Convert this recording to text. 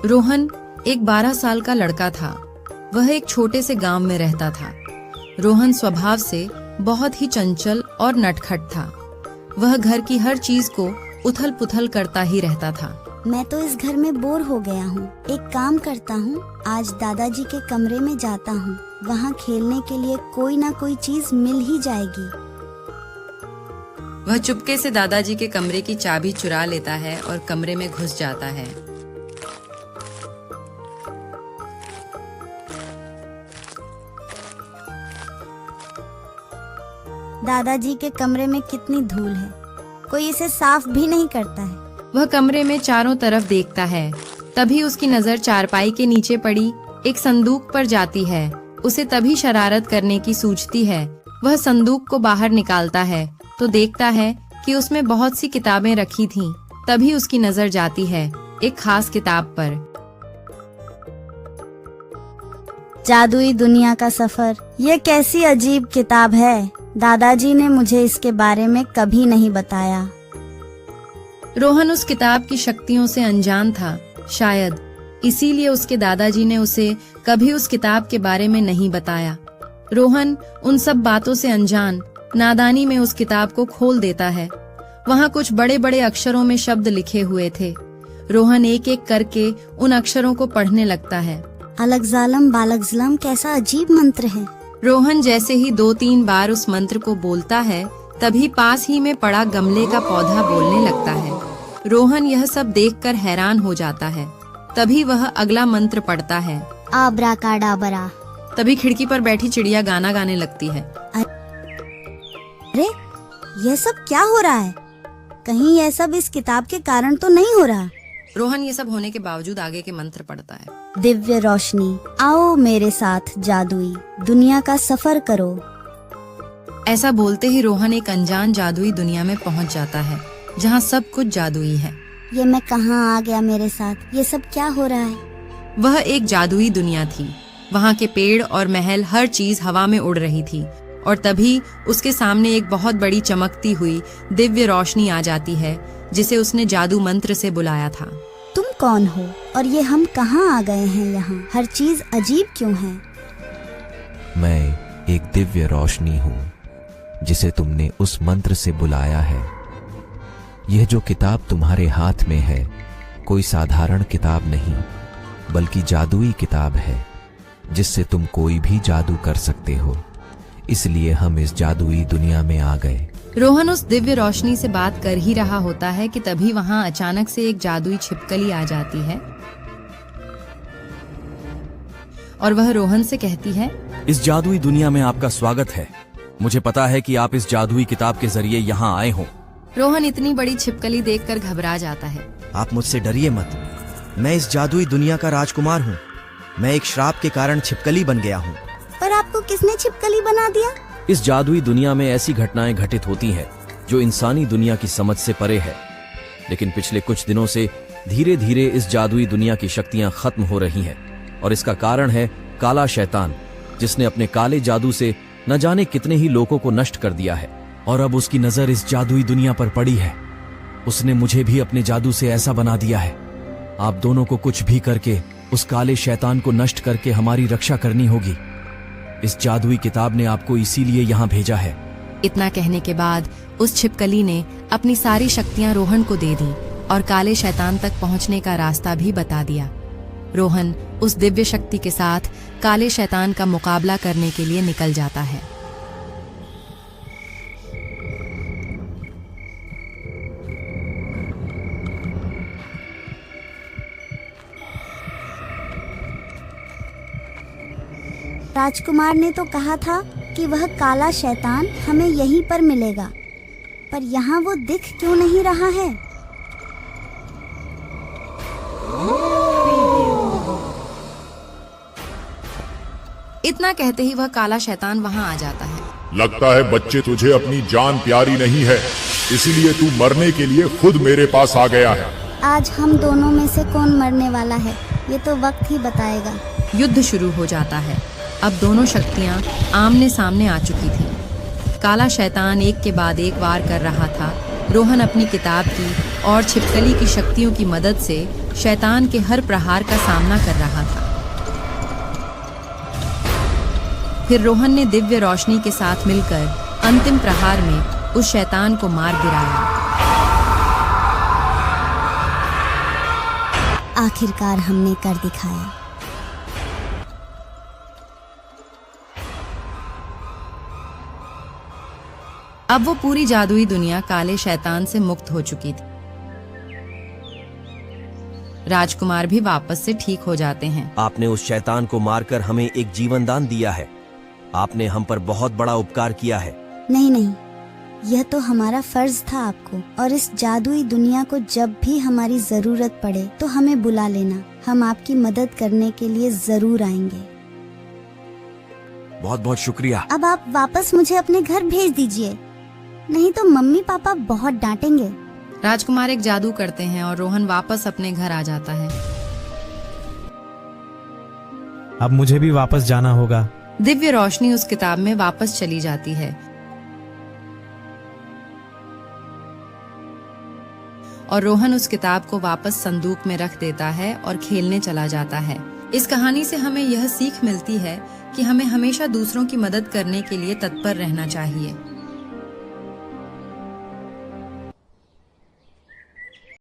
रोहन एक 12 साल का लड़का था। वह एक छोटे से गांव में रहता था। रोहन स्वभाव से बहुत ही चंचल और नटखट था। वह घर की हर चीज को उथल पुथल करता ही रहता था। मैं तो इस घर में बोर हो गया हूँ। एक काम करता हूँ, आज दादाजी के कमरे में जाता हूँ। वहाँ खेलने के लिए कोई ना कोई चीज मिल ही जाएगी। वह चुपके से दादाजी के कमरे की चाबी चुरा लेता है और कमरे में घुस जाता है। दादाजी के कमरे में कितनी धूल है, कोई इसे साफ भी नहीं करता है। वह कमरे में चारों तरफ देखता है। तभी उसकी नजर चारपाई के नीचे पड़ी एक संदूक पर जाती है। उसे तभी शरारत करने की सूझती है। वह संदूक को बाहर निकालता है तो देखता है कि उसमें बहुत सी किताबें रखी थीं। तभी उसकी नजर जाती है एक खास किताब पर। जादुई दुनिया का सफर। ये कैसी अजीब किताब है। दादाजी ने मुझे इसके बारे में कभी नहीं बताया। रोहन उस किताब की शक्तियों से अनजान था। शायद इसीलिए उसके दादाजी ने उसे कभी उस किताब के बारे में नहीं बताया। रोहन उन सब बातों से अनजान नादानी में उस किताब को खोल देता है। वहाँ कुछ बड़े बड़े अक्षरों में शब्द लिखे हुए थे। रोहन एक एक करके उन अक्षरों को पढ़ने लगता है। अलगजालम बालगजलम, कैसा अजीब मंत्र है। रोहन जैसे ही 2-3 बार उस मंत्र को बोलता है तभी पास ही में पड़ा गमले का पौधा बोलने लगता है। रोहन यह सब देखकर हैरान हो जाता है। तभी वह अगला मंत्र पढ़ता है, आब्राकाडाबरा। तभी खिड़की पर बैठी चिड़िया गाना गाने लगती है। अरे यह सब क्या हो रहा है? कहीं यह सब इस किताब के कारण तो नहीं हो रहा? रोहन ये सब होने के बावजूद आगे के मंत्र पढ़ता है। दिव्य रोशनी, आओ मेरे साथ जादुई दुनिया का सफर करो। ऐसा बोलते ही रोहन एक अनजान जादुई दुनिया में पहुंच जाता है जहां सब कुछ जादुई है। ये मैं कहाँ आ गया मेरे साथ? ये सब क्या हो रहा है? वह एक जादुई दुनिया थी। वहां के पेड़ और महल, हर चीज हवा में उड़ रही थी। और तभी उसके सामने एक बहुत बड़ी चमकती हुई दिव्य रोशनी आ जाती है जिसे उसने जादू मंत्र से बुलाया था। तुम कौन हो और ये हम कहाँ आ गए हैं? यहाँ हर चीज अजीब क्यों है? मैं एक दिव्य रोशनी हूँ जिसे तुमने उस मंत्र से बुलाया है। यह जो किताब तुम्हारे हाथ में है कोई साधारण किताब नहीं बल्कि जादुई किताब है जिससे तुम कोई भी जादू कर सकते हो। इसलिए हम इस जादुई दुनिया में आ गए। रोहन उस दिव्य रोशनी से बात कर ही रहा होता है कि तभी वहाँ अचानक से एक जादुई छिपकली आ जाती है और वह रोहन से कहती है, इस जादुई दुनिया में आपका स्वागत है। मुझे पता है कि आप इस जादुई किताब के जरिए यहाँ आए हो। रोहन इतनी बड़ी छिपकली देखकर घबरा जाता है। आप मुझसे डरिए मत। मैं इस जादुई दुनिया का राजकुमार हूँ। मैं एक श्राप के कारण छिपकली बन गया हूँ। पर आपको किसने छिपकली बना दिया? इस जादुई दुनिया में ऐसी घटनाएं घटित होती हैं जो इंसानी दुनिया की समझ से परे है। लेकिन पिछले कुछ दिनों से धीरे धीरे इस जादुई दुनिया की शक्तियां खत्म हो रही हैं और इसका कारण है काला शैतान, जिसने अपने काले जादू से न जाने कितने ही लोगों को नष्ट कर दिया है। और अब उसकी नजर इस जादुई दुनिया पर पड़ी है। उसने मुझे भी अपने जादू से ऐसा बना दिया है। आप दोनों को कुछ भी करके उस काले शैतान को नष्ट करके हमारी रक्षा करनी होगी। इस जादुई किताब ने आपको इसीलिए यहाँ भेजा है। इतना कहने के बाद उस छिपकली ने अपनी सारी शक्तियां रोहन को दे दी और काले शैतान तक पहुंचने का रास्ता भी बता दिया। रोहन उस दिव्य शक्ति के साथ काले शैतान का मुकाबला करने के लिए निकल जाता है। राजकुमार ने तो कहा था कि वह काला शैतान हमें यहीं पर मिलेगा, पर यहाँ वो दिख क्यों नहीं रहा है? इतना कहते ही वह काला शैतान वहाँ आ जाता है। लगता है बच्चे तुझे अपनी जान प्यारी नहीं है, इसीलिए तू मरने के लिए खुद मेरे पास आ गया है। आज हम दोनों में से कौन मरने वाला है ये तो वक्त ही बताएगा। युद्ध शुरू हो जाता है। अब दोनों शक्तियां आमने सामने आ चुकी थीं। काला शैतान एक के बाद एक वार कर रहा था। रोहन अपनी किताब की और छिपकली की शक्तियों की मदद से शैतान के हर प्रहार का सामना कर रहा था। फिर रोहन ने दिव्य रोशनी के साथ मिलकर अंतिम प्रहार में उस शैतान को मार गिराया। आखिरकार हमने कर दिखाया। अब वो पूरी जादुई दुनिया काले शैतान से मुक्त हो चुकी थी। राजकुमार भी वापस से ठीक हो जाते हैं। आपने उस शैतान को मारकर हमें एक जीवन दान दिया है। आपने हम पर बहुत बड़ा उपकार किया है। नहीं नहीं, यह तो हमारा फर्ज था आपको। और इस जादुई दुनिया को जब भी हमारी जरूरत पड़े तो हमें बुला लेना। हम आपकी मदद करने के लिए जरूर आएंगे। बहुत बहुत शुक्रिया। अब आप वापस मुझे अपने घर भेज दीजिए, नहीं तो मम्मी पापा बहुत डांटेंगे। राजकुमार एक जादू करते हैं और रोहन वापस अपने घर आ जाता है। अब मुझे भी वापस जाना होगा। दिव्य रोशनी उस किताब में वापस चली जाती है और रोहन उस किताब को वापस संदूक में रख देता है और खेलने चला जाता है। इस कहानी से हमें यह सीख मिलती है कि हमें हमेशा दूसरों की मदद करने के लिए तत्पर रहना चाहिए।